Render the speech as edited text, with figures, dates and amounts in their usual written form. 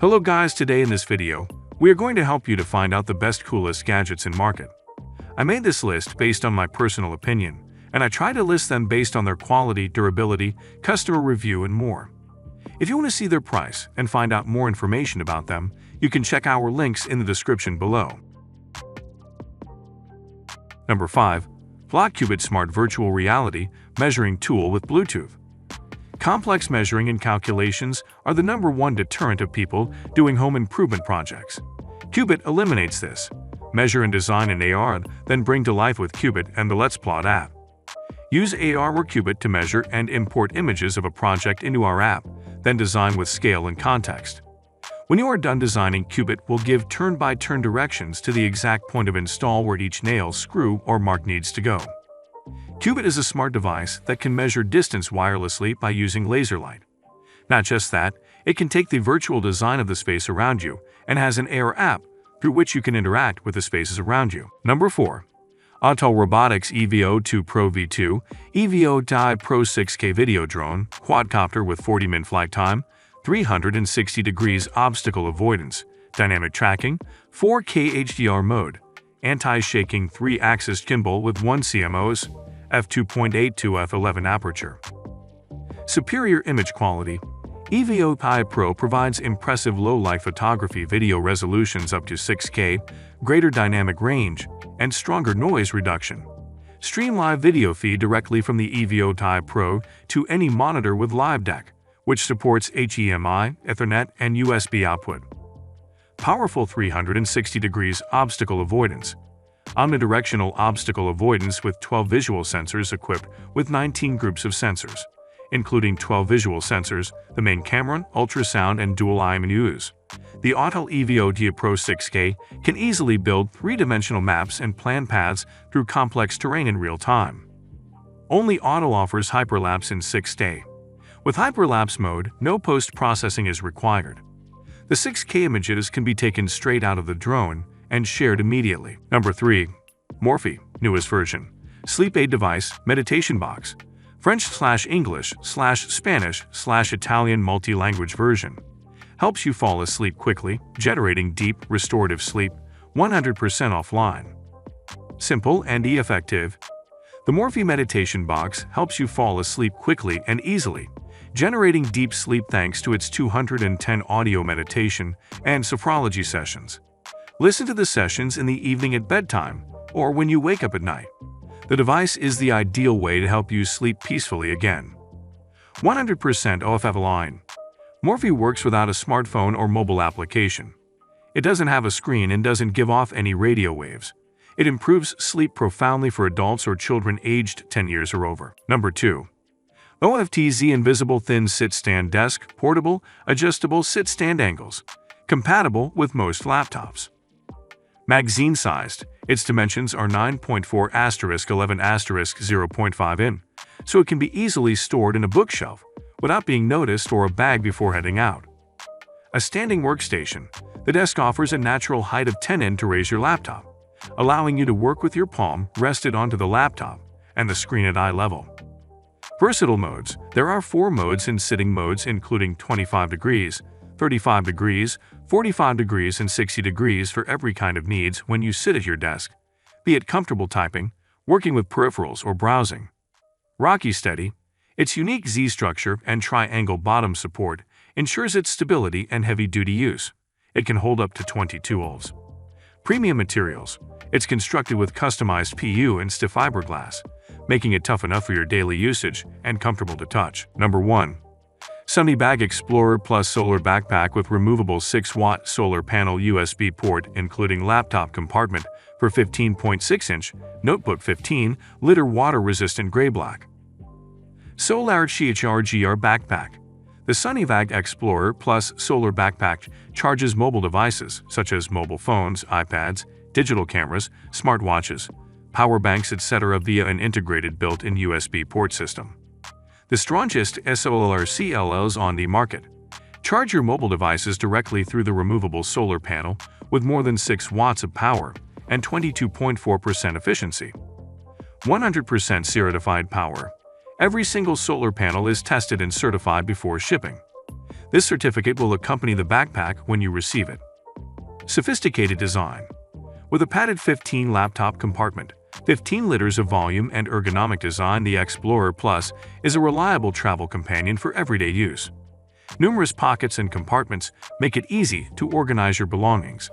Hello guys, today in this video, we are going to help you to find out the best coolest gadgets in market. I made this list based on my personal opinion, and I try to list them based on their quality, durability, customer review, and more. If you want to see their price and find out more information about them, you can check our links in the description below. Number 5. Cubit Smart Virtual Reality Measuring Tool with Bluetooth. Complex measuring and calculations are the #1 deterrent of people doing home improvement projects. Cubit eliminates this. Measure and design in AR, then bring to life with Cubit and the Let's Plot app. Use AR or Cubit to measure and import images of a project into our app, then design with scale and context. When you are done designing, Cubit will give turn-by-turn directions to the exact point of install where each nail, screw, or mark needs to go. Cubit is a smart device that can measure distance wirelessly by using laser light. Not just that, it can take the virtual design of the space around you and has an AR app through which you can interact with the spaces around you. Number 4. Robotics EVO2 Pro V2 EVO2 Pro 6K Video Drone Quadcopter with 40-minute flight time, 360 degrees obstacle avoidance, dynamic tracking, 4K HDR mode, anti-shaking 3-axis gimbal with 1 CMOS, f2.8 to f11 aperture. Superior image quality. EVO2 Pro provides impressive low-light photography video resolutions up to 6K, greater dynamic range, and stronger noise reduction. Stream live video feed directly from the EVO2 Pro to any monitor with Live Deck, which supports HDMI, Ethernet, and USB output. Powerful 360 degrees obstacle avoidance. Omnidirectional obstacle avoidance with 12 visual sensors equipped with 19 groups of sensors, including 12 visual sensors, the main camera, ultrasound, and dual eye menus. The Autel EVO2 Pro 6K can easily build three-dimensional maps and plan paths through complex terrain in real time. Only Autel offers hyperlapse in 6K. With hyperlapse mode, no post-processing is required. The 6K images can be taken straight out of the drone and shared immediately. Number 3. Morphe, newest version. Sleep aid device, meditation box. French/English/Spanish/Italian multi-language version. Helps you fall asleep quickly, generating deep, restorative sleep, 100% offline. Simple and effective. The Morphe meditation box helps you fall asleep quickly and easily, generating deep sleep thanks to its 210 audio meditation and sophrology sessions. Listen to the sessions in the evening at bedtime or when you wake up at night. The device is the ideal way to help you sleep peacefully again. 100% offline. Morphe works without a smartphone or mobile application. It doesn't have a screen and doesn't give off any radio waves. It improves sleep profoundly for adults or children aged 10 years or over. Number 2. OFTZ Invisible Thin Sit-Stand Desk Portable Adjustable Sit-Stand Angles. Compatible with most laptops. Magazine-sized, its dimensions are 9.4*11*0.5 in, so it can be easily stored in a bookshelf without being noticed or a bag before heading out. A standing workstation, the desk offers a natural height of 10 in to raise your laptop, allowing you to work with your palm rested onto the laptop and the screen at eye level. Versatile modes. There are 4 modes in sitting modes including 25 degrees, 35 degrees, 45 degrees, and 60 degrees for every kind of needs when you sit at your desk, be it comfortable typing, working with peripherals, or browsing. Rocky Steady. Its unique Z-structure and triangle bottom support ensures its stability and heavy-duty use. It can hold up to 22 volts. Premium materials. It's constructed with customized PU and stiff fiberglass, making it tough enough for your daily usage and comfortable to touch. Number 1. Sunny Bag Explorer Plus Solar Backpack with removable 6-watt solar panel USB port including laptop compartment for 15.6-inch, notebook 15-liter water-resistant gray-black. Solar CHRGR Backpack. The Sunny Bag Explorer Plus Solar Backpack charges mobile devices such as mobile phones, iPads, digital cameras, smartwatches, power banks, etc. via an integrated built-in USB port system. The strongest solar CLLs on the market. Charge your mobile devices directly through the removable solar panel with more than 6 watts of power and 22.4% efficiency. 100% certified power. Every single solar panel is tested and certified before shipping. This certificate will accompany the backpack when you receive it. Sophisticated design. With a padded 15 laptop compartment, 15 liters of volume and ergonomic design, the Explorer Plus is a reliable travel companion for everyday use. Numerous pockets and compartments make it easy to organize your belongings.